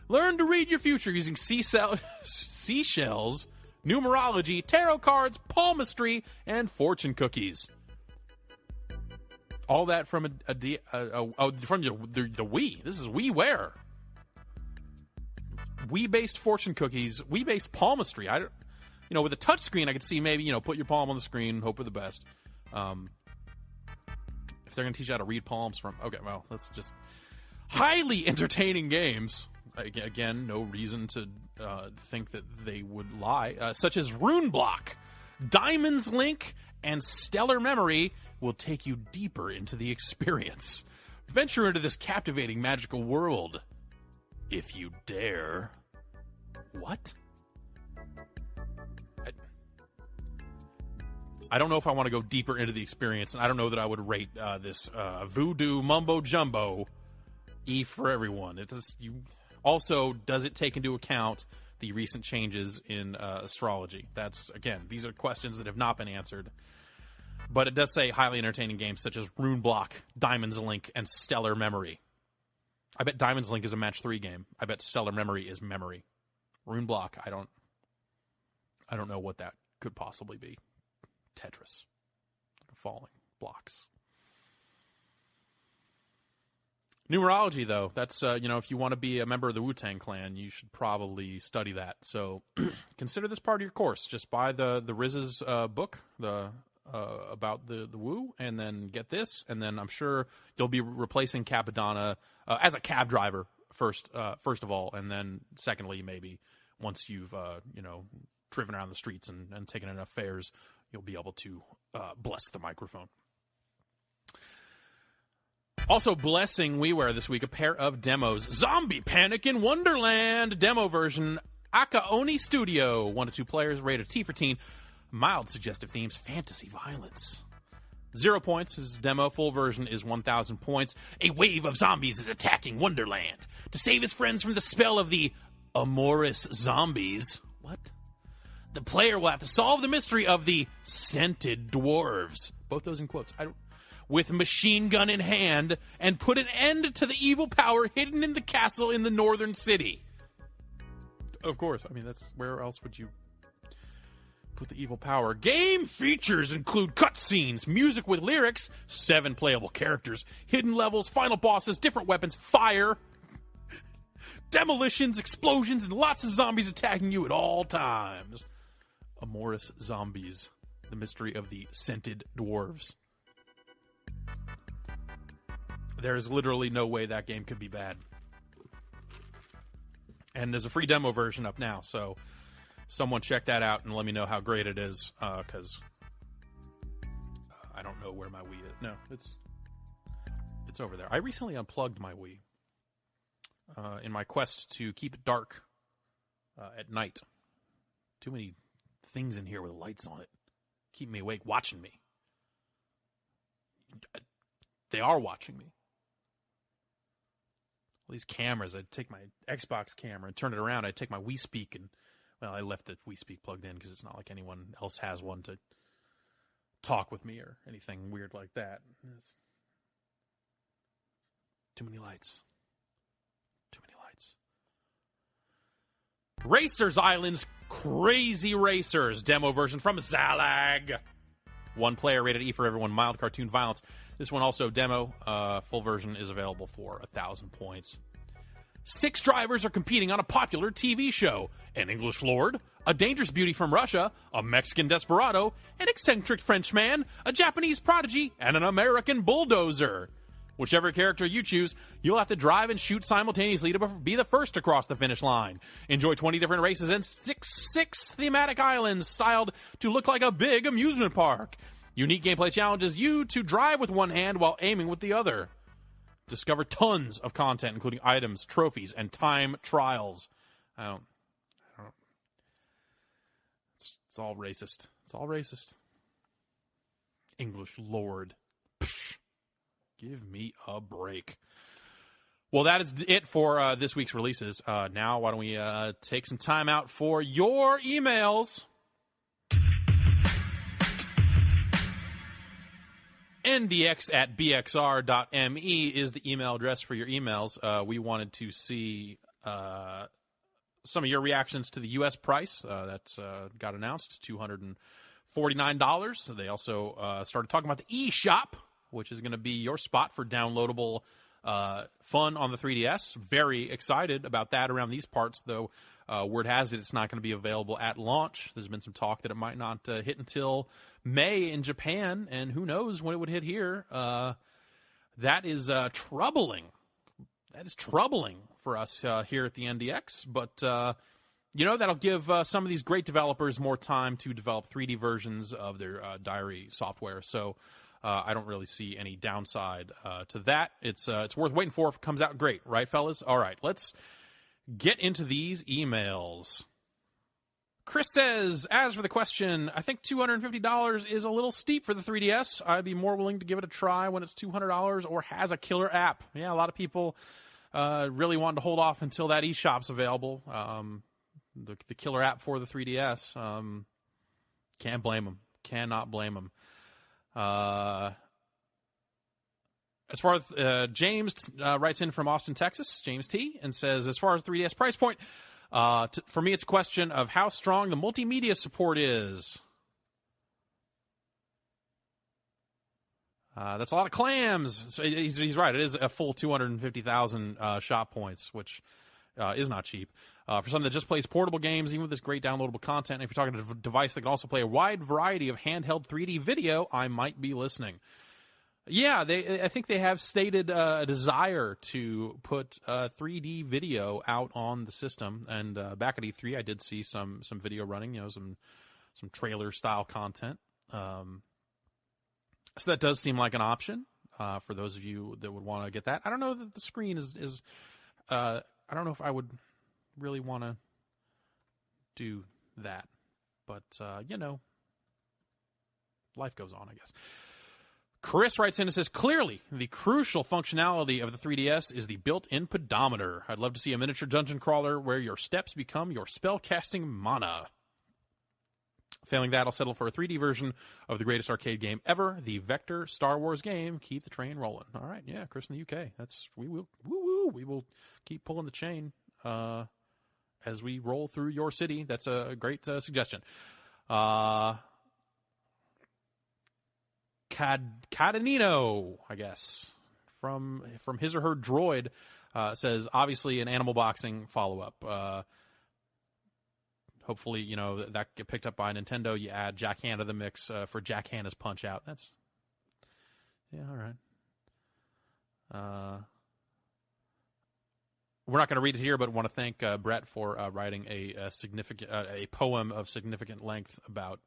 Learn to read your future using seashells, numerology, tarot cards, palmistry, and fortune cookies. All that from from the Wii. This is WiiWare. Wii-based fortune cookies, Wii-based palmistry. With a touch screen, I could see maybe, put your palm on the screen, hope for the best. If they're going to teach you how to read palms that's just highly entertaining games. Again, no reason to think that they would lie. Such as Rune Block, Diamond's Link, and Stellar Memory will take you deeper into the experience. Venture into this captivating magical world. If you dare. What? I don't know if I want to go deeper into the experience, and I don't know that I would rate this voodoo mumbo jumbo E for everyone. Also, does it take into account the recent changes in astrology? These are questions that have not been answered. But it does say highly entertaining games such as Rune Block, Diamond's Link, and Stellar Memory. I bet Diamond's Link is a match 3 game. I bet Stellar Memory is memory. Rune Block, I don't know what that could possibly be. Tetris. Falling blocks. Numerology, though, that's, if you want to be a member of the Wu-Tang Clan, you should probably study that. So consider this part of your course. Just buy the Riz's book, about the Wu, and then get this, and then I'm sure you'll be replacing Capadonna as a cab driver first of all, and then secondly, maybe once you've driven around the streets and taken enough fares, you'll be able to bless the microphone. Also blessing WiiWare this week, a pair of demos. Zombie Panic in Wonderland demo version, Akaoni Studio, 1 to 2 players, rated T for teen, mild suggestive themes, fantasy violence. 0 points. His demo full version is 1,000 points. A wave of zombies is attacking Wonderland. To save his friends from the spell of the amorous zombies, what? The player will have to solve the mystery of the scented dwarves. Both those in quotes. With machine gun in hand, and put an end to the evil power hidden in the castle in the northern city. Of course. I mean, that's where else would you put the evil power? Game features include cutscenes, music with lyrics, 7 playable characters, hidden levels, final bosses, different weapons, fire, demolitions, explosions, and lots of zombies attacking you at all times. Amorous zombies. The mystery of the scented dwarves. There's literally no way that game could be bad. And there's a free demo version up now, so someone check that out and let me know how great it is, because I don't know where my Wii is. No, it's over there. I recently unplugged my Wii in my quest to keep it dark at night. Too many things in here with lights on it. Keep me awake, watching me. They are watching me. All these cameras, I'd take my Xbox camera and turn it around. I'd take my Wii Speak and, well, I left the Wii Speak plugged in because it's not like anyone else has one to talk with me or anything weird like that. It's too many lights. Too many lights. Racers Islands Crazy Racers demo version from Zalag. 1 player, rated E for everyone, mild cartoon violence. This one also demo. Full version is available for 1,000 points. 6 drivers are competing on a popular TV show. An English lord, a dangerous beauty from Russia, a Mexican desperado, an eccentric Frenchman, a Japanese prodigy, and an American bulldozer. Whichever character you choose, you'll have to drive and shoot simultaneously to be the first to cross the finish line. Enjoy 20 different races and six thematic islands styled to look like a big amusement park. Unique gameplay challenges you to drive with one hand while aiming with the other. Discover tons of content, including items, trophies, and time trials. I don't. It's all racist. It's all racist. English lord. Psh, give me a break. Well, that is it for this week's releases. Now, why don't we take some time out for your emails? ndx@bxr.me is the email address for your emails. We wanted to see some of your reactions to the U.S. price that's got announced, $249. They also started talking about the eShop, which is going to be your spot for downloadable fun on the 3DS. Very excited about that around these parts, though. Word has it it's not going to be available at launch. There's been some talk that it might not hit until May in Japan, and who knows when it would hit here. That is troubling. That is troubling for us here at the NDX, but that'll give some of these great developers more time to develop 3D versions of their diary software. So I don't really see any downside to that. It's worth waiting for if it comes out great, right, fellas? All right, let's get into these emails. Chris says, as for the question, I think $250 is a little steep for the 3DS. I'd be more willing to give it a try when it's $200 or has a killer app. Yeah, a lot of people really wanted to hold off until that eShop's available. The killer app for the 3DS. Can't blame them. Cannot blame them. As far as James writes in from Austin, Texas, James T, and says, as far as 3DS price point, for me, it's a question of how strong the multimedia support is. That's a lot of clams. So he's right. It is a full 250,000 shop points, which is not cheap. For someone that just plays portable games, even with this great downloadable content, if you're talking to a device that can also play a wide variety of handheld 3D video, I might be listening. Yeah, I think they have stated a desire to put 3D video out on the system. And back at E3, I did see some video running, some trailer style content. So that does seem like an option for those of you that would want to get that. I don't know that the screen is I don't know if I would really want to do that, but life goes on, I guess. Chris writes in and says, clearly, the crucial functionality of the 3DS is the built-in pedometer. I'd love to see a miniature dungeon crawler where your steps become your spell-casting mana. Failing that, I'll settle for a 3D version of the greatest arcade game ever, the Vector Star Wars game. Keep the train rolling. All right, yeah, Chris in the UK. We will keep pulling the chain as we roll through your city. That's a great suggestion. Cadanino, I guess, from his or her droid, says, obviously an Animal Boxing follow-up. Hopefully, that get picked up by Nintendo. You add Jack Hanna to the mix for Jack Hanna's Punch-Out. That's, yeah, all right. We're not going to read it here, but want to thank Brett for writing a poem of significant length about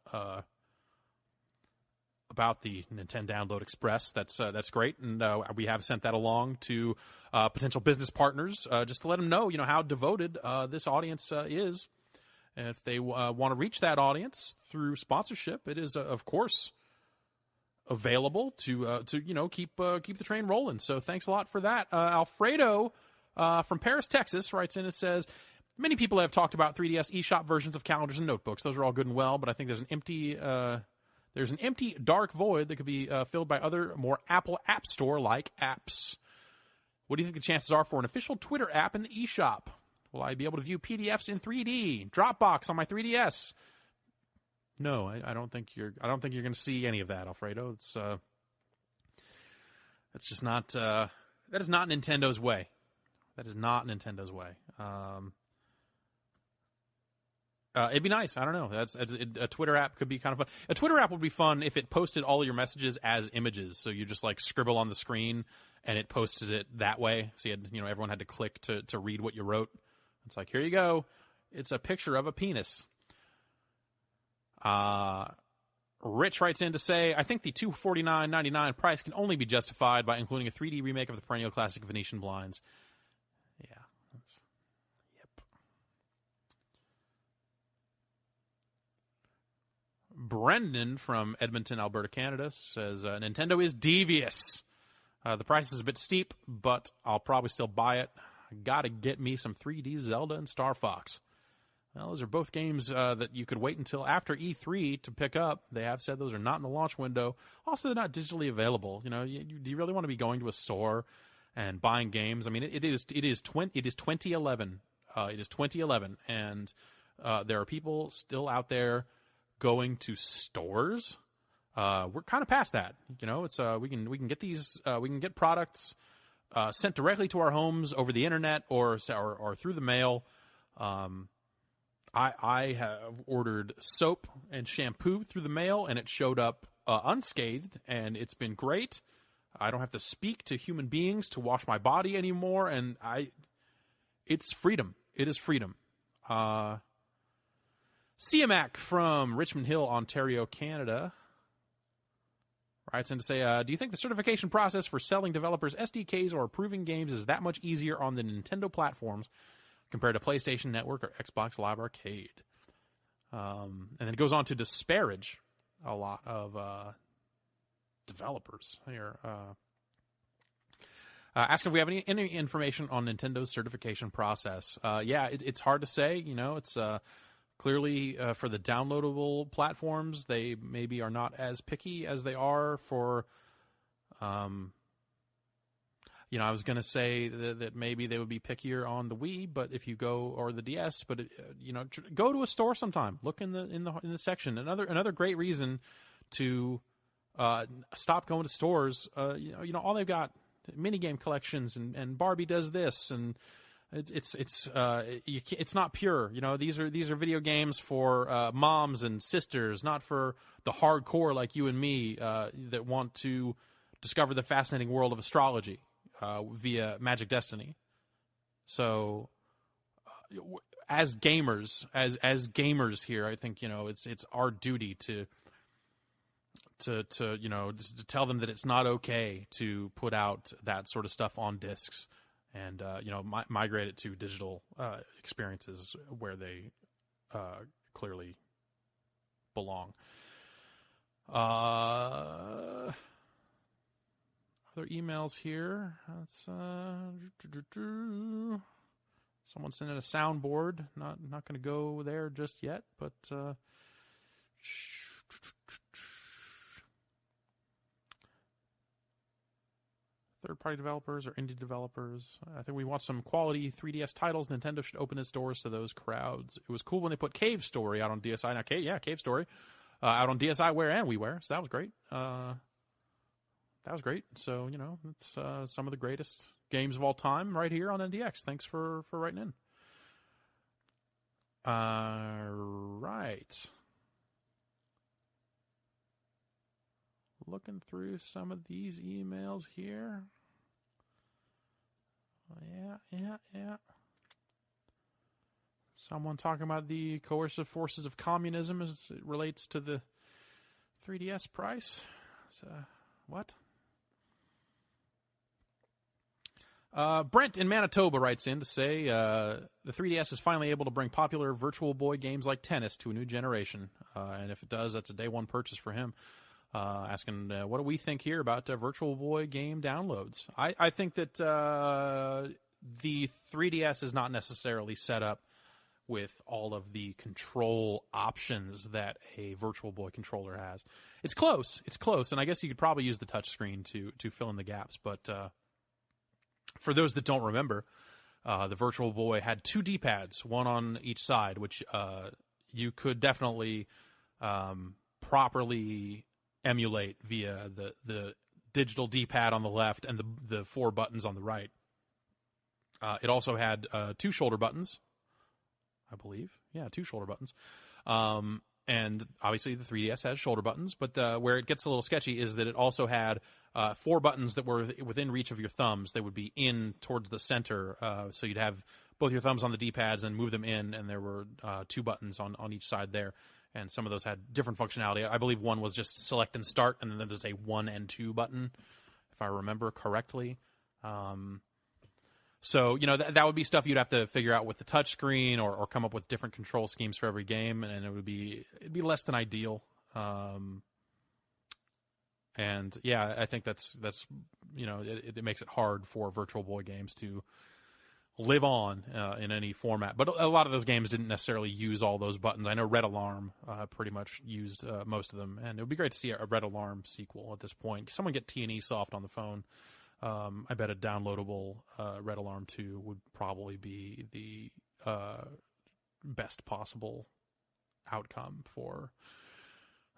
the Nintendo Download Express. That's great, and we have sent that along to potential business partners just to let them know, how devoted this audience is. And if they want to reach that audience through sponsorship, it is of course available to keep the train rolling. So thanks a lot for that. Alfredo from Paris, Texas, writes in and says, many people have talked about 3DS eShop versions of calendars and notebooks. Those are all good and well, but I think there's an empty dark void that could be filled by other more Apple App Store-like apps. What do you think the chances are for an official Twitter app in the eShop? Will I be able to view PDFs in 3D? Dropbox on my 3DS? No, I don't think you're going to see any of that, Alfredo. It's just not. That is not Nintendo's way. That is not Nintendo's way. It'd be nice. I don't know. A Twitter app could be kind of fun. A Twitter app would be fun if it posted all your messages as images. So you just scribble on the screen and it posted it that way. So everyone had to click to read what you wrote. It's like, here you go. It's a picture of a penis. Rich writes in to say, I think the $249.99 price can only be justified by including a 3D remake of the perennial classic Venetian Blinds. Yeah. Yep. Brendan from Edmonton, Alberta, Canada says, Nintendo is devious. The price is a bit steep, but I'll probably still buy it. Gotta get me some 3D Zelda and Star Fox. Well, those are both games that you could wait until after E3 to pick up. They have said those are not in the launch window. Also, they're not digitally available. Do you really want to be going to a store and buying games? I mean, it is 2011. It is 2011, and there are people still out there going to stores. We're kind of past that. It's we can get these we can get products sent directly to our homes over the internet or through the mail. I have ordered soap and shampoo through the mail, and it showed up unscathed, and it's been great. I don't have to speak to human beings to wash my body anymore, and it's freedom. It is freedom. CMAC from Richmond Hill, Ontario, Canada, writes in to say, do you think the certification process for selling developers SDKs or approving games is that much easier on the Nintendo platforms compared to PlayStation Network or Xbox Live Arcade? And then it goes on to disparage a lot of developers here. Asking if we have any information on Nintendo's certification process. It's hard to say. It's clearly for the downloadable platforms, they maybe are not as picky as they are for. I was going to say that maybe they would be pickier on the Wii, but if you go or the DS, but go to a store sometime. Look in the section. Another great reason to stop going to stores. All they've got minigame collections and Barbie does this, and it's not pure. These are video games for moms and sisters, not for the hardcore like you and me that want to discover the fascinating world of astrology via Magic Destiny. So, as gamers here, I think it's our duty to tell them that it's not okay to put out that sort of stuff on discs, and migrate it to digital experiences where they clearly belong. Other emails here. Let's someone sent in a soundboard. Not going to go there just yet, but third-party developers or indie developers. I think we want some quality 3DS titles. Nintendo should open its doors to those crowds. It was cool when they put Cave Story out on DSi. Now, Cave Story out on DSiWare and WiiWare, so that was great. So, it's some of the greatest games of all time right here on NDX. Thanks for writing in. Right. Looking through some of these emails here. Yeah. Someone talking about the coercive forces of communism as it relates to the 3DS price. So, what? Brent in Manitoba writes in to say the 3DS is finally able to bring popular Virtual Boy games like tennis to a new generation. And if it does, that's a day one purchase for him. Asking what do we think here about Virtual Boy game downloads. I think that the 3DS is not necessarily set up with all of the control options that a Virtual Boy controller has. It's close, and I guess you could probably use the touchscreen to fill in the gaps, but for those that don't remember, the Virtual Boy had two D-pads, one on each side, which you could definitely properly emulate via the digital D-pad on the left and the four buttons on the right. It also had two shoulder buttons, I believe. Yeah, two shoulder buttons. And obviously the 3DS has shoulder buttons, but where it gets a little sketchy is that it also had four buttons that were within reach of your thumbs. They would be in towards the center, so you'd have both your thumbs on the D-pads and move them in, and there were two buttons on each side there. And some of those had different functionality. I believe one was just select and start, and then there's a 1 and 2 button, if I remember correctly. So, that would be stuff you'd have to figure out with the touchscreen or come up with different control schemes for every game, and it'd be less than ideal. And yeah, I think that's it makes it hard for Virtual Boy games to live on in any format. But a lot of those games didn't necessarily use all those buttons. I know Red Alarm pretty much used most of them, and it would be great to see a Red Alarm sequel at this point. Someone get T&E Soft on the phone. I bet a downloadable Red Alarm 2 would probably be the best possible outcome for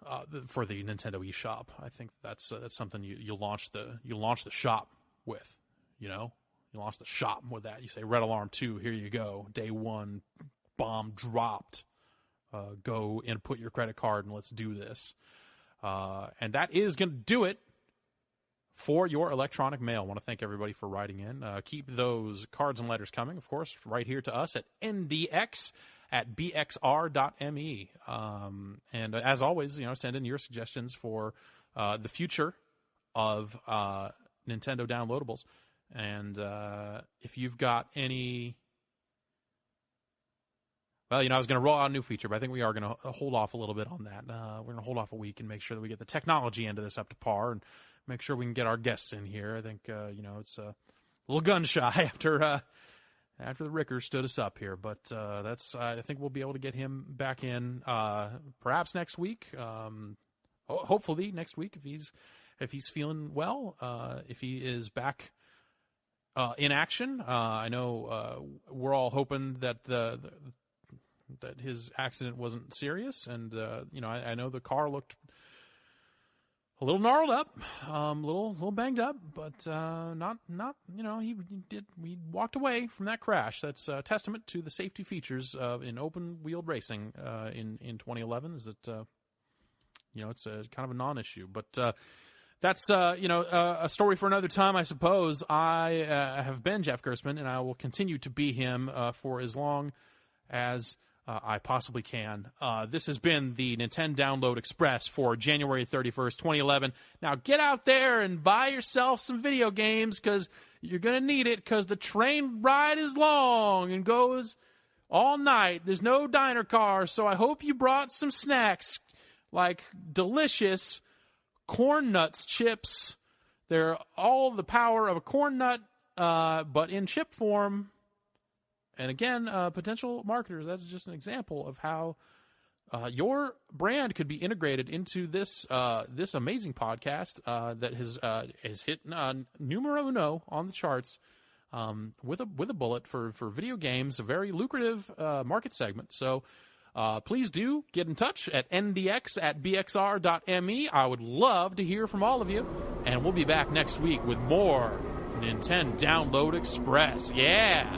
the Nintendo eShop. I think that's something you launch the shop with. You launch the shop with that. You say Red Alarm 2, here you go. Day one, bomb dropped. Go and put your credit card and let's do this. And that is going to do it for your electronic mail. I want to thank everybody for writing in. Keep those cards and letters coming, of course, right here to us at ndx@bxr.me. And as always, send in your suggestions for the future of Nintendo downloadables. And if you've got any... Well, I was going to roll out a new feature, but I think we are going to hold off a little bit on that. We're going to hold off a week and make sure that we get the technology end of this up to par and make sure we can get our guests in here. I think, it's a little gun shy after the Ricker stood us up here, but I think we'll be able to get him back in perhaps next week. Hopefully next week if he's feeling well, if he is back in action. I know we're all hoping that that his accident wasn't serious, and I know the car looked a little gnarled up, a little banged up, but not we walked away from that crash. That's a testament to the safety features in open wheeled racing in 2011. Is that it's a kind of a non-issue, but that's a story for another time, I suppose. I have been Jeff Gerstmann, and I will continue to be him for as long as I possibly can. This has been the Nintendo Download Express for January 31st, 2011. Now get out there and buy yourself some video games, because you're going to need it, because the train ride is long and goes all night. There's no diner car, so I hope you brought some snacks, like delicious corn nuts chips. They're all the power of a corn nut, but in chip form. And again, potential marketers, that's just an example of how your brand could be integrated into this this amazing podcast that has hit numero uno on the charts with a bullet for video games, a very lucrative market segment. So please do get in touch at ndx@bxr.me. I would love to hear from all of you, and we'll be back next week with more Nintendo Download Express. Yeah!